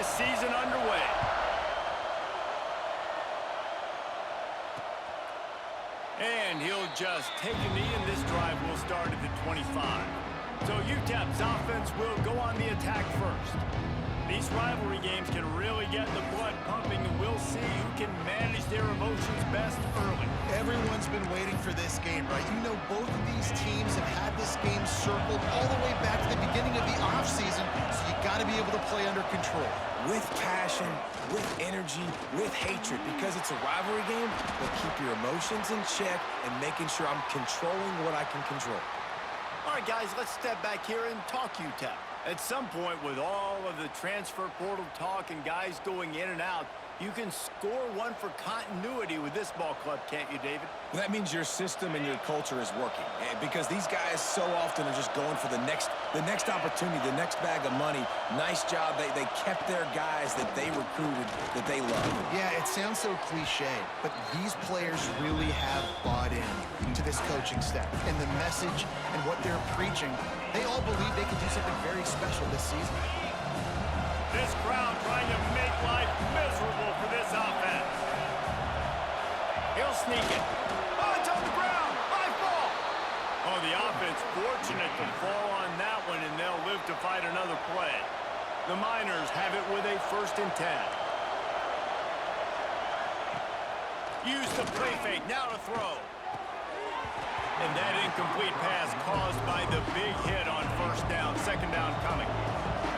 this season underway. And he'll just take a knee, and this drive will start at the 25. So UTEP's offense will go on the attack first. These rivalry games can really get the blood pumping, and we'll see who can manage their emotions best early. Everyone's been waiting for this game, right? You know, both of these teams have had this game circled all the way back to the beginning of the offseason, so you got to be able to play under control. With passion, with energy, with hatred, because it's a rivalry game, but keep your emotions in check and making sure I'm controlling what I can control. All right, guys, let's step back here and talk UTEP. At some point, with all of the transfer portal talk and guys going in and out, you can score one for continuity with this ball club, can't you, David? Well, that means your system and your culture is working, because these guys so often are just going for the next opportunity, the next bag of money. Nice job. They kept their guys that they recruited, that they love. Yeah, it sounds so cliche, but these players really have bought in to this coaching staff and the message and what they're preaching. They all believe they can do something very special this season. This crowd trying to make life miserable for this offense. He'll sneak it. Oh, it's on the ground. High ball. Oh, the offense fortunate to fall on that one, and they'll live to fight another play. The Miners have it with a 1st and 10. Use the play fake. Now to throw. And that incomplete pass caused by the big hit on 1st down. 2nd down coming.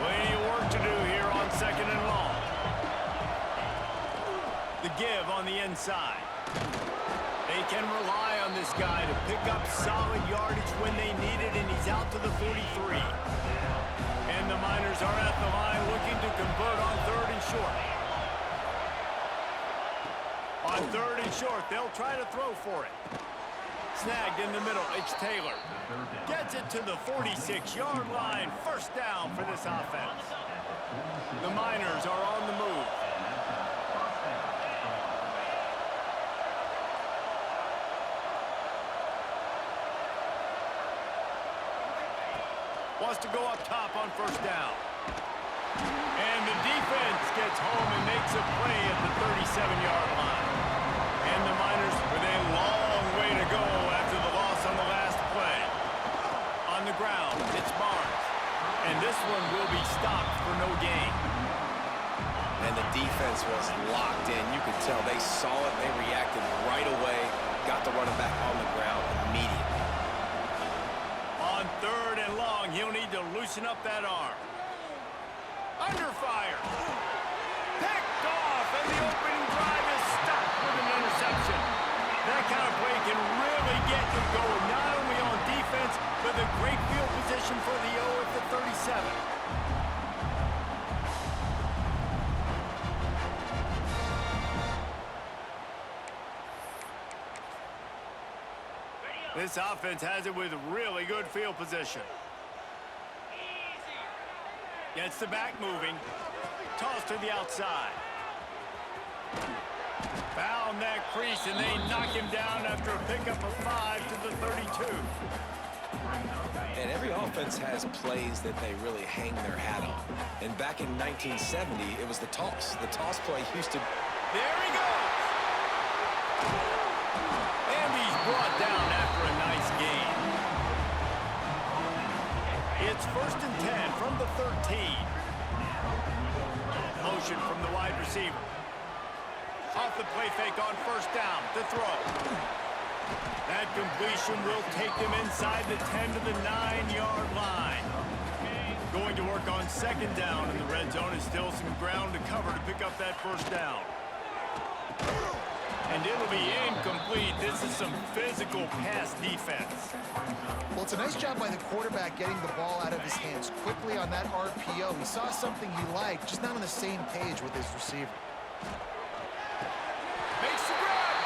Plenty of work to do here on 2nd and long. The give on the inside. They can rely on this guy to pick up solid yardage when they need it, and he's out to the 43. And the Miners are at the line looking to convert on 3rd and short. On 3rd and short, they'll try to throw for it. Snagged in the middle, it's Taylor. Gets it to the 46-yard line. 1st down for this offense. The Miners are on the move. Wants to go up top on 1st down. And the defense gets home and makes a play at the 37-yard line. And the Miners with a long way to go after the loss on the last play. On the ground, it's Barnes. And this one will be stopped for no gain. And the defense was locked in. You could tell they saw it. They reacted right away. Got the running back on the ground immediately. On 3rd and long, he'll need to loosen up that arm. Under fire. Picked off, and the opening drive is stopped with an interception. That kind of play can really get you going, not only on defense, but the great field position for the O at the 37. This offense has it with really good field position. Gets the back moving. Toss to the outside. Found that crease, and they knock him down after a pickup of 5 to the 32. And every offense has plays that they really hang their hat on. And back in 1970, it was the toss. The toss play used to... There he goes! And he's brought down after a nice gain. It's 1st and 10 from the 13. Motion from the wide receiver. Off the play fake on 1st down. The throw. That completion will take them inside the 10 to the 9-yard line. Going to work on 2nd down in the red zone, is still some ground to cover to pick up that 1st down. And it'll be incomplete. This is some physical pass defense. Well, it's a nice job by the quarterback getting the ball out of his hands quickly on that RPO. He saw something he liked, just not on the same page with his receiver. Makes the grab.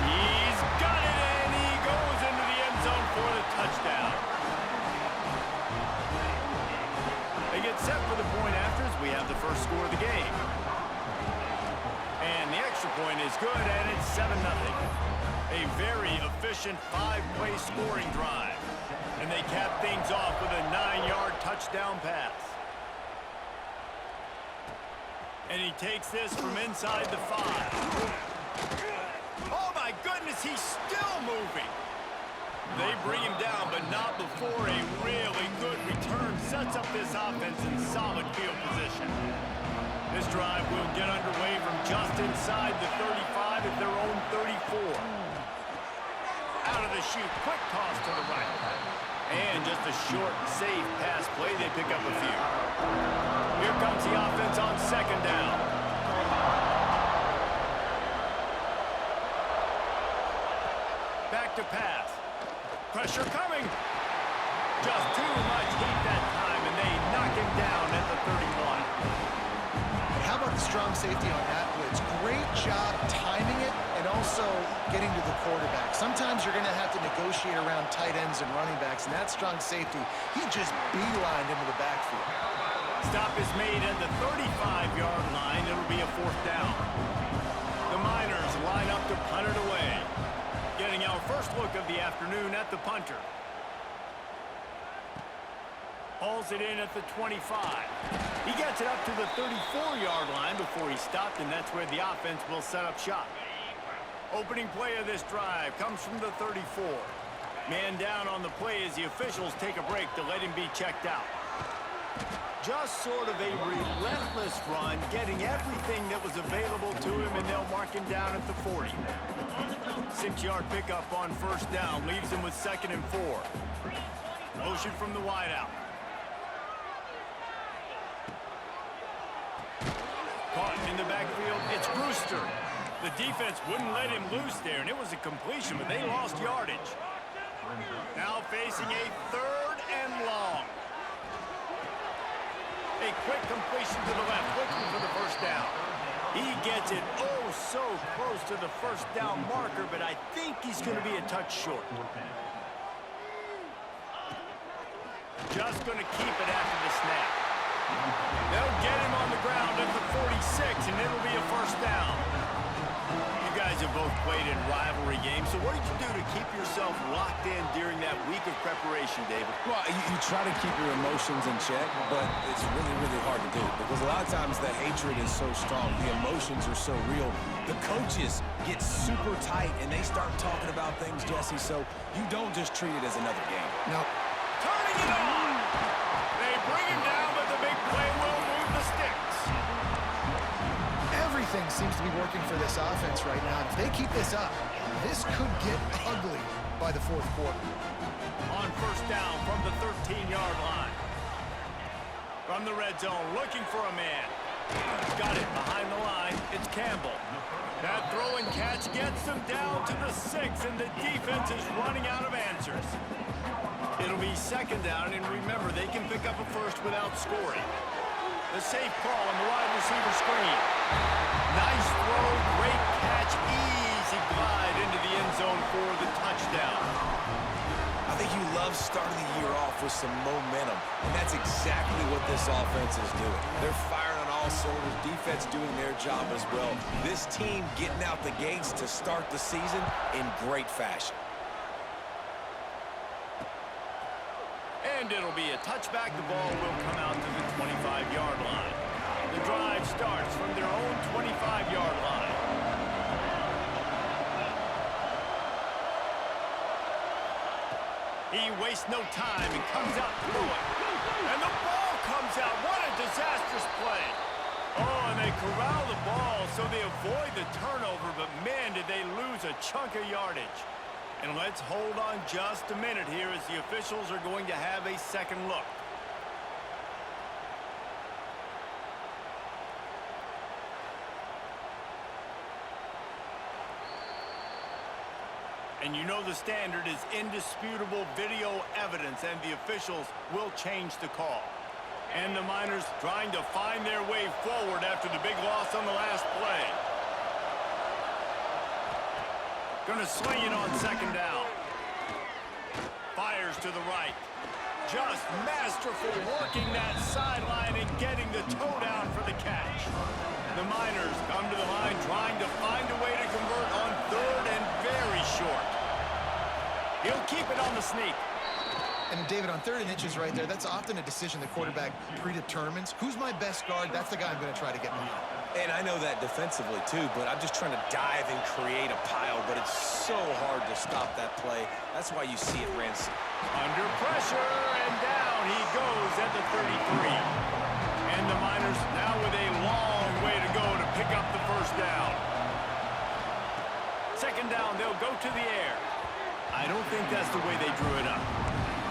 He's got it, and he goes into the end zone for the touchdown. They get set for the point after as we have the first score of the game. And the extra point is good, and it's 7-0. A very efficient 5-play scoring drive. And they cap things off with a 9-yard touchdown pass. And he takes this from inside the 5. Oh, my goodness, he's still moving. They bring him down, but not before a really good return sets up this offense in solid field position. This drive will get underway from just inside the 35 at their own 34. Out of the chute, quick toss to the right. And just a short, safe pass play, they pick up a few. Here comes the offense on second down. Back to pass. Pressure coming. Just too much heat that time, and they knock him down at the 31. How about the strong safety on that blitz? Great job timing it and also getting to the quarterback. Sometimes you're going to have to negotiate around tight ends and running backs, and that strong safety, he just beelined into the backfield. Stop is made at the 35-yard line. It'll be a 4th down. The Miners line up to punt it away. Getting our first look of the afternoon at the punter. Hauls it in at the 25. He gets it up to the 34-yard line before he stopped, and that's where the offense will set up shop. Opening play of this drive comes from the 34. Man down on the play as the officials take a break to let him be checked out. Just sort of a relentless run, getting everything that was available to him, and they'll mark him down at the 40. 6-yard pickup on 1st down, leaves him with 2nd and 4. Motion from the wideout. Caught in the backfield, it's Brewster. The defense wouldn't let him loose there, and it was a completion, but they lost yardage. Now facing a 3rd and long. A quick completion to the left, looking for the 1st down. He gets it oh so close to the 1st down marker, but I think he's going to be a touch short. Just going to keep it after the snap. They'll get him on the ground at the 46, and it'll be a 1st down. You guys have both played in rivalry games, so what did you do to keep yourself locked in during that week of preparation, David? Well, you try to keep your emotions in check, but it's really, really hard to do because a lot of times the hatred is so strong. The emotions are so real. The coaches get super tight, and they start talking about things, Jesse, so you don't just treat it as another game. No. Turning it on! They bring him down, but the big play will move the sticks. Everything seems to be working for this offense right now. If they keep this up, this could get ugly by the 4th quarter. On 1st down from the 13-yard line. From the red zone, looking for a man. Got it behind the line. It's Campbell. That throw and catch gets them down to the 6, and the defense is running out of answers. It'll be 2nd down, and remember, they can pick up a 1st without scoring. The safe call on the wide receiver screen. Nice throw, great catch, easy glide into the end zone for the touchdown. I think you love starting the year off with some momentum, and that's exactly what this offense is doing. They're firing on all cylinders, defense doing their job as well. This team getting out the gates to start the season in great fashion. And it'll be a touchback. The ball will come out to the 25-yard line. The drive starts from their own 25-yard line. He wastes no time and comes out throwing. And the ball comes out. What a disastrous play. Oh, and they corral the ball so they avoid the turnover, but man, did they lose a chunk of yardage. And let's hold on just a minute here as the officials are going to have a 2nd look. And you know the standard is indisputable video evidence, and the officials will change the call. And the Miners trying to find their way forward after the big loss on the last play. Gonna sling it on 2nd down. Fires to the right. Just masterful working that sideline and getting the toe down for the catch. The Miners come to the line trying to find a way to convert on 3rd and very short. He'll keep it on the sneak. And David, on 3rd and inches right there, that's often a decision the quarterback predetermines. Who's my best guard? That's the guy I'm going to try to get behind. And I know that defensively, too, but I'm just trying to dive and create a pile, but it's so hard to stop that play. That's why you see it ran. Under pressure, and down he goes at the 33. And the Miners now with a long way to go to pick up the first down. 2nd down, they'll go to the air. I don't think that's the way they drew it up.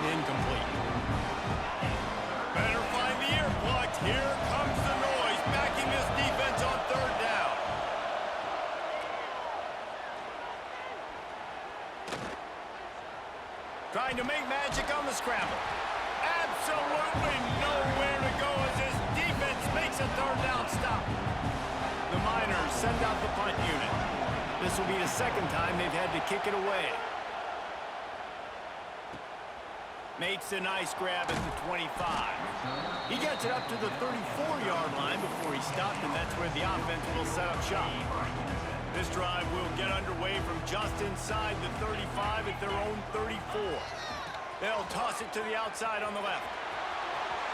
Incomplete. Better find the ear plugs. Here comes the noise, backing this defense on 3rd down. Trying to make magic on the scramble. Absolutely nowhere to go as this defense makes a 3rd down stop. The Miners send out the punt unit. This will be the 2nd time they've had to kick it away. Makes a nice grab at the 25. He gets it up to the 34-yard line before he stopped, and that's where the offense will set up shop. This drive will get underway from just inside the 35 at their own 34. They'll toss it to the outside on the left.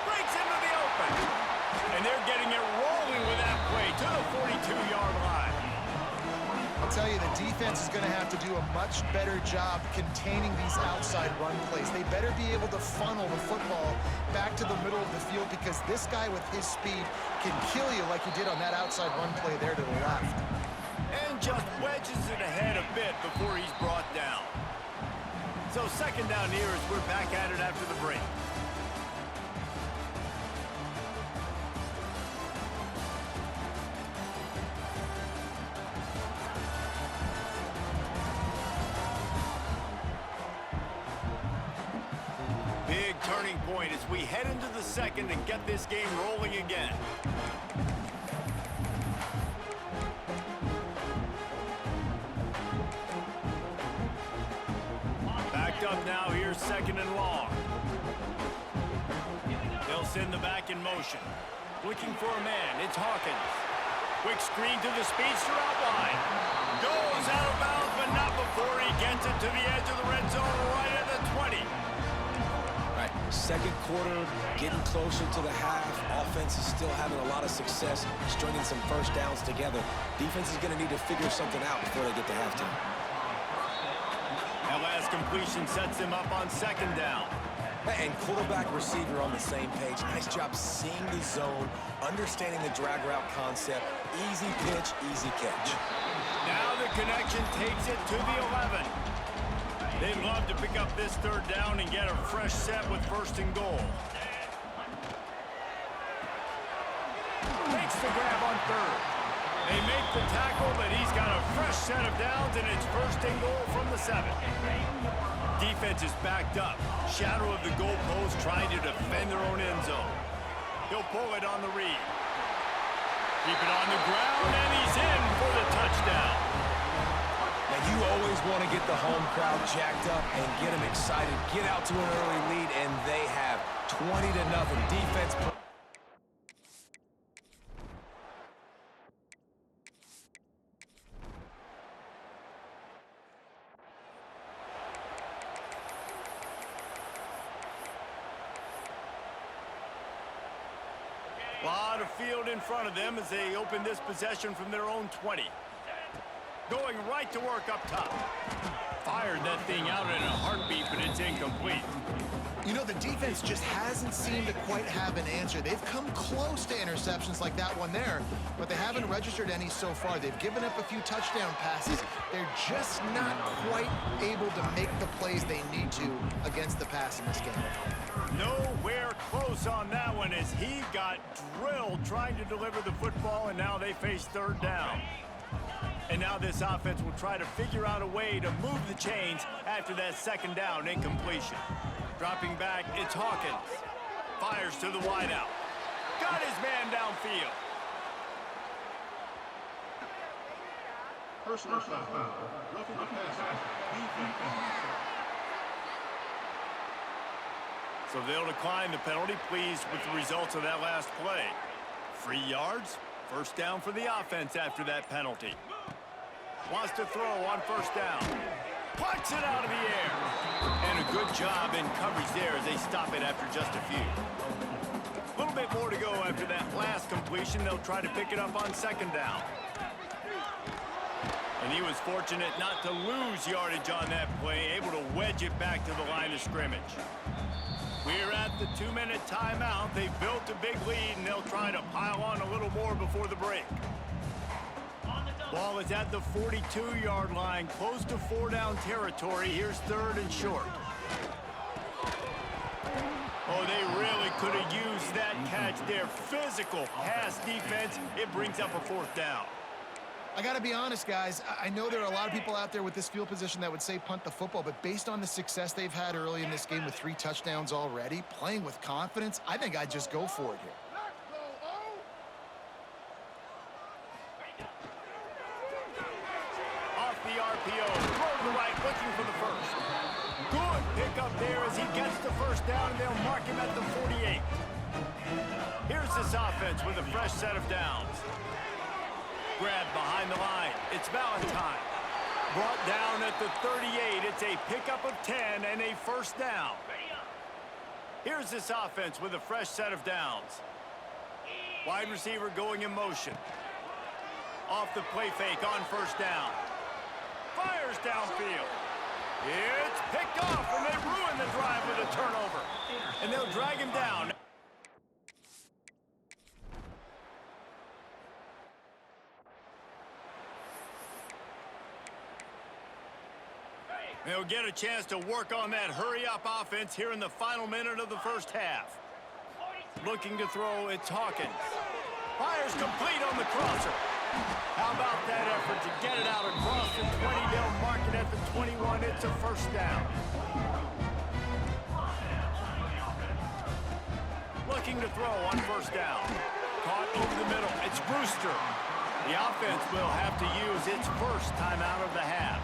Breaks into the open. And they're getting it rolling with that play to the 42-yard line. I'll tell you, the defense is going to have to do a much better job containing these outside run plays. They better be able to funnel the football back to the middle of the field because this guy with his speed can kill you like he did on that outside run play there to the left. And just wedges it ahead a bit before he's brought down. So 2nd down here as we're back at it after the break. Turning point as we head into the 2nd and get this game rolling again. Backed up now here, 2nd and long. They'll send the back in motion. Looking for a man, it's Hawkins. Quick screen to the speedster out wide. Goes out of bounds, but not before he gets it to the edge of the red zone right at the 20. 2nd quarter, getting closer to the half. Offense is still having a lot of success, stringing some first downs together. Defense is going to need to figure something out before they get to halftime. That last completion sets them up on 2nd down. And quarterback receiver on the same page. Nice job seeing the zone, understanding the drag route concept. Easy pitch, easy catch. Now the connection takes it to the 11. They'd love to pick up this 3rd down and get a fresh set with 1st and goal. Makes the grab on 3rd. They make the tackle, but he's got a fresh set of downs, and it's 1st and goal from the 7. Defense is backed up. Shadow of the goalpost trying to defend their own end zone. He'll pull it on the read. Keep it on the ground, and he's in for the touchdown. Now, you always want to get the home crowd jacked up and get them excited. Get out to an early lead, and they have 20-0 defense. A lot of field in front of them as they open this possession from their own 20. Going right to work up top. Fired that thing out in a heartbeat, but it's incomplete. You know, the defense just hasn't seemed to quite have an answer. They've come close to interceptions like that one there, but they haven't registered any so far. They've given up a few touchdown passes. They're just not quite able to make the plays they need to against the pass in this game. Nowhere close on that one as he got drilled trying to deliver the football, and now they face 3rd down. And now this offense will try to figure out a way to move the chains after that 2nd down incompletion. Dropping back, it's Hawkins. Fires to the wideout. Got his man downfield. Personal foul. Roughing the passer. So they'll decline the penalty, pleased with the results of that last play. 3 yards, 1st down for the offense after that penalty. Wants to throw on 1st down. Punts it out of the air. And a good job in coverage there as they stop it after just a few. A little bit more to go after that last completion. They'll try to pick it up on second down. And he was fortunate not to lose yardage on that play, able to wedge it back to the line of scrimmage. We're at the 2-minute timeout. They've built a big lead, and they'll try to pile on a little more before the break. Ball is at the 42-yard line, close to 4-down territory. Here's third and short. Oh, they really could have used that catch there. Physical pass defense. It brings up a fourth down. I got to be honest, guys. I know there are a lot of people out there with this field position that would say punt the football, but based on the success they've had early in this game with 3 touchdowns already, playing with confidence, I think I'd just go for it here. Off the RPO, throw to the right, looking for the first. Good pickup there as he gets the first down, and they'll mark him at the 48. Here's this offense with a fresh set of downs. Grab behind the line. It's Valentine. Brought down at the 38. It's a pickup of 10 and a first down. Here's this offense with a fresh set of downs. Wide receiver going in motion. Off the play fake on first down. Fires downfield. It's picked off, and they ruin the drive with a turnover. And they'll drag him down. They'll get a chance to work on that hurry-up offense here in the final minute of the first half. Looking to throw, it's Hawkins. Fires complete on the crosser. How about that effort to get it out across the 20? They'll mark it at the 21. It's a first down. Looking to throw on first down. Caught over the middle. It's Brewster. The offense will have to use its first timeout of the half.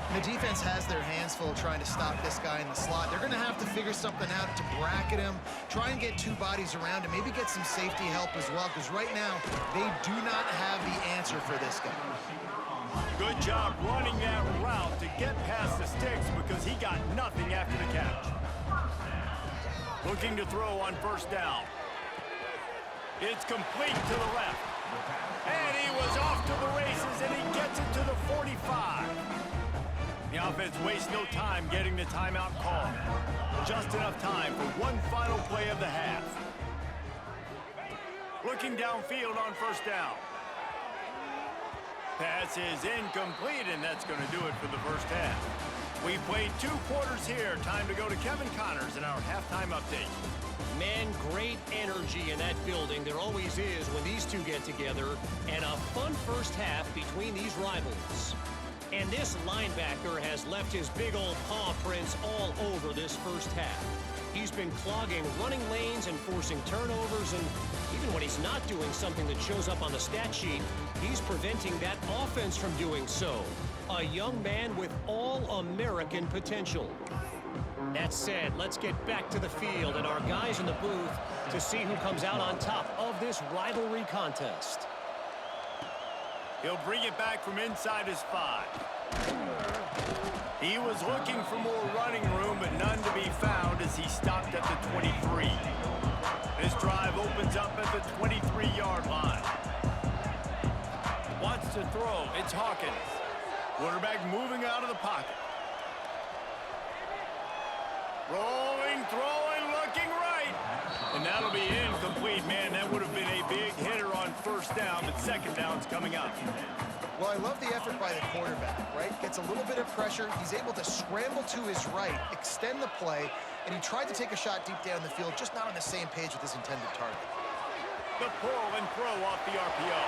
The defense has their hands full trying to stop this guy in the slot. They're going to have to figure something out to bracket him, try and get 2 bodies around him, maybe get some safety help as well, because right now they do not have the answer for this guy. Good job running that route to get past the sticks because he got nothing after the catch. Looking to throw on first down. It's complete to the left. And he was off to the races, and he gets it to the 45. The offense wastes no time getting the timeout called. Just enough time for one final play of the half. Looking downfield on first down. Pass is incomplete, and that's going to do it for the first half. We've played 2 quarters here. Time to go to Kevin Connors in our halftime update. Man, great energy in that building. There always is when these two get together. And a fun first half between these rivals. And this linebacker has left his big old paw prints all over this first half. He's been clogging running lanes and forcing turnovers, and even when he's not doing something that shows up on the stat sheet, he's preventing that offense from doing so. A young man with all-American potential. That said, let's get back to the field and our guys in the booth to see who comes out on top of this rivalry contest. He'll bring it back from inside his 5. He was looking for more running room, but none to be found as he stopped at the 23. This drive opens up at the 23-yard line. Wants to throw. It's Hawkins. Quarterback moving out of the pocket. Rolling, throwing, looking right. And that'll be incomplete, man. That would have been a big hitter on first down, but second down's coming up. Well, I love the effort by the quarterback, right? Gets a little bit of pressure. He's able to scramble to his right, extend the play, and he tried to take a shot deep down the field, just not on the same page with his intended target. The pull and throw off the RPO.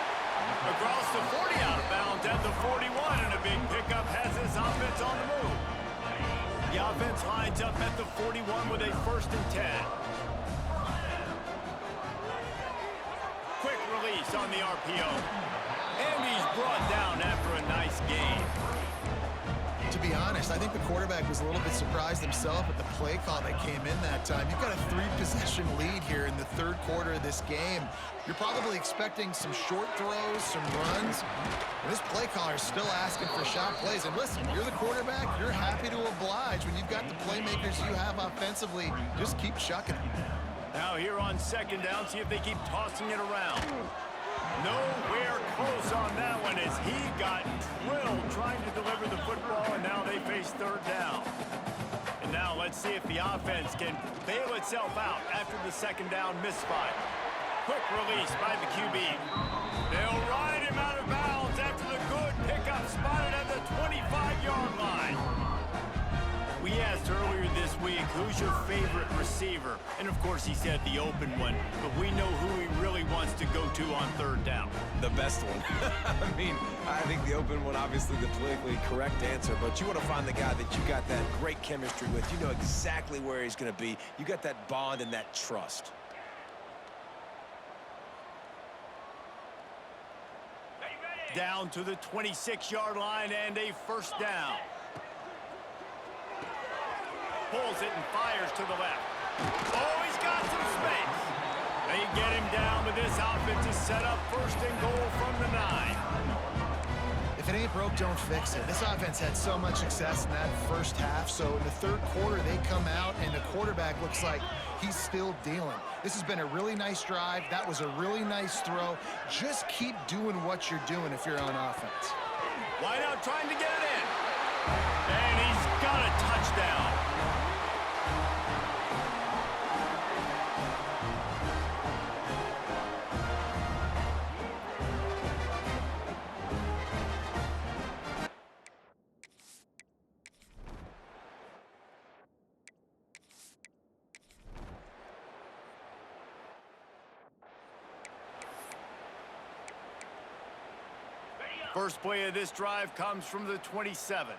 Across the 40 out of bounds at the 41, and a big pickup has this offense on the move. The offense lines up at the 41 with a 1st and 10. Quick release on the RPO. And he's brought down after a nice gain. To be honest, I think the quarterback was a little bit surprised himself at the play call that came in that time. You've got a 3-possession lead here in the third quarter of this game. You're probably expecting some short throws, some runs. And this play caller is still asking for shot plays. And listen, you're the quarterback. You're happy to oblige when you've got the playmakers you have offensively. Just keep chucking them. Now here on second down, see if they keep tossing it around. Nowhere close on that one as he got drilled trying to deliver the football, and now they face third down. And now let's see if the offense can bail itself out after the second down misfire. Quick release by the QB. They'll ride him out of bounds after the good pickup spotted at the 25-yard line. We asked earlier this week, who's your favorite receiver? And of course he said the open one, but we know who he really wants to go to on third down. The best one. I mean, I think the open one, obviously the politically correct answer, but you want to find the guy that you got that great chemistry with. You know exactly where he's going to be. You got that bond and that trust. Down to the 26-yard line and a first down. Pulls it and fires to the left. Oh, he's got some space. They get him down, but this offense is set up first and goal from the 9. If it ain't broke, don't fix it. This offense had so much success in that first half, so in the third quarter, they come out, and the quarterback looks like he's still dealing. This has been a really nice drive. That was a really nice throw. Just keep doing what you're doing if you're on offense. Wide out trying to get it in. And he's got a touchdown. First play of this drive comes from the 27.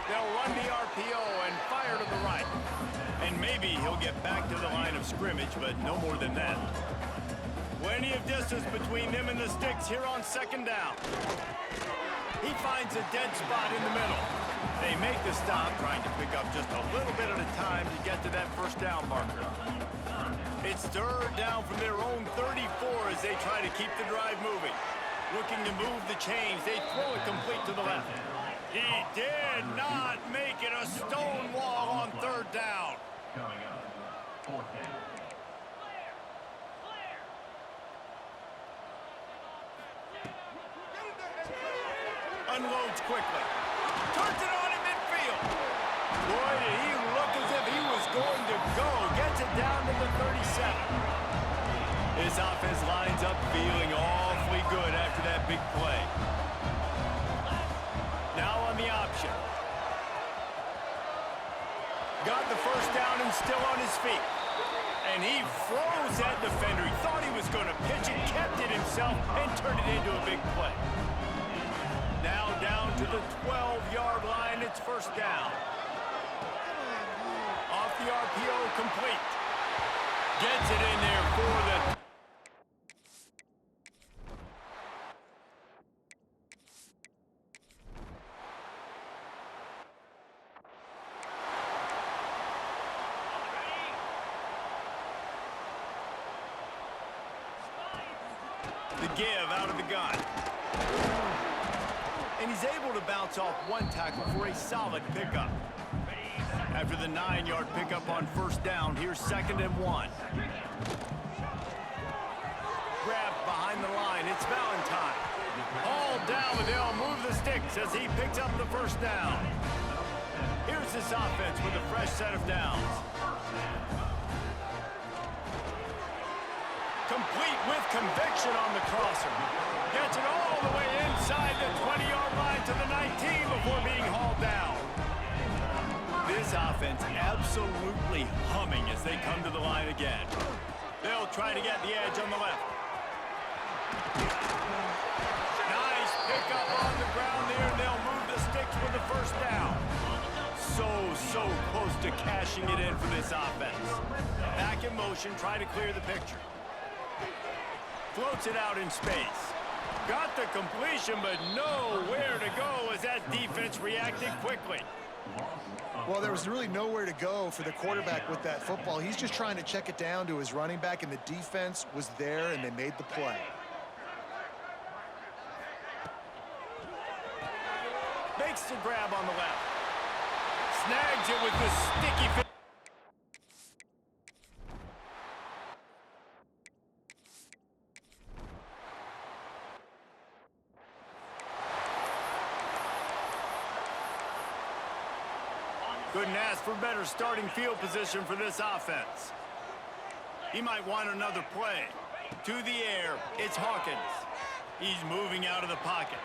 They'll run the RPO and fire to the right. And maybe he'll get back to the line of scrimmage, but no more than that. Plenty of distance between them and the sticks here on second down. He finds a dead spot in the middle. They make the stop, trying to pick up just a little bit at a time to get to that first down marker. It's third down from their own 34 as they try to keep the drive moving. Looking to move the chains, they throw it complete to the left. He did not make it a stone wall on third down. Coming up, fourth down. Unloads quickly. Turns it on in midfield. Boy, did he look as if he was going to go. Gets it down to the 37. His offense lines up feeling awfully good after that big play. Now on the option. Got the first down and still on his feet. And he froze that defender. He thought he was going to pitch it, kept it himself, and turned it into a big play. Now down to the 12-yard line, it's first down. Off the RPO, complete. Gets it in there for the... The give out of the gun. And he's able to bounce off one tackle for a solid pickup. After the 9-yard pickup on first down, here's 2nd and 1. Grabbed behind the line, it's Valentine. Hauled down, but they'll move the sticks as he picks up the first down. Here's this offense with a fresh set of downs. Complete with conviction on the crosser. Gets it all the way inside the 20-yard line to the 19 before being hauled down. This offense absolutely humming as they come to the line again. They'll try to get the edge on the left. Nice pickup on the ground there, and they'll move the sticks with the first down. So close to cashing it in for this offense. Back in motion, try to clear the picture. Floats it out in space. Got the completion, but nowhere to go as that defense reacted quickly. Well, there was really nowhere to go for the quarterback with that football. He's just trying to check it down to his running back, and the defense was there, and they made the play. Makes the grab on the left. Snags it with the sticky fit. Couldn't ask for better starting field position for this offense. He might want another play. To the air, it's Hawkins. He's moving out of the pocket.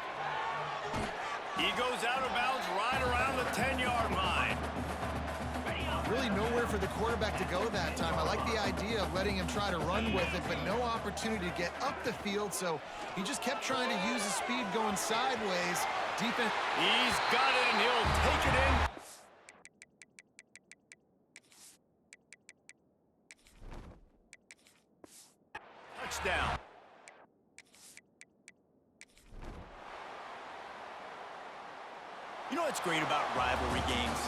He goes out of bounds right around the 10-yard line. Really nowhere for the quarterback to go that time. I like the idea of letting him try to run with it, but no opportunity to get up the field, so he just kept trying to use his speed going sideways. Defense. He's got it, and he'll take it in. Touchdown. You know what's great about rivalry games?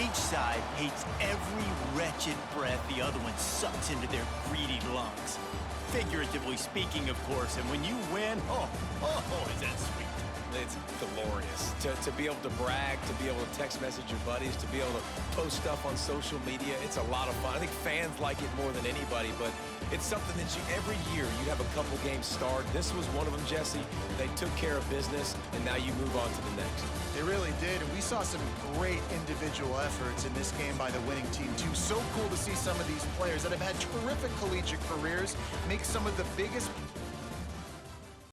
Each side hates every wretched breath the other one sucks into their greedy lungs. Figuratively speaking, of course, and when you win, oh, is that sweet. It's glorious to be able to brag, to be able to text message your buddies, to be able to post stuff on social media. It's a lot of fun. I think fans like it more than anybody, but it's something that every year you have a couple games start. This was one of them, Jesse. They took care of business, and now you move on to the next. They really did, and we saw some great individual efforts in this game by the winning team, too. So cool to see some of these players that have had terrific collegiate careers make some of the biggest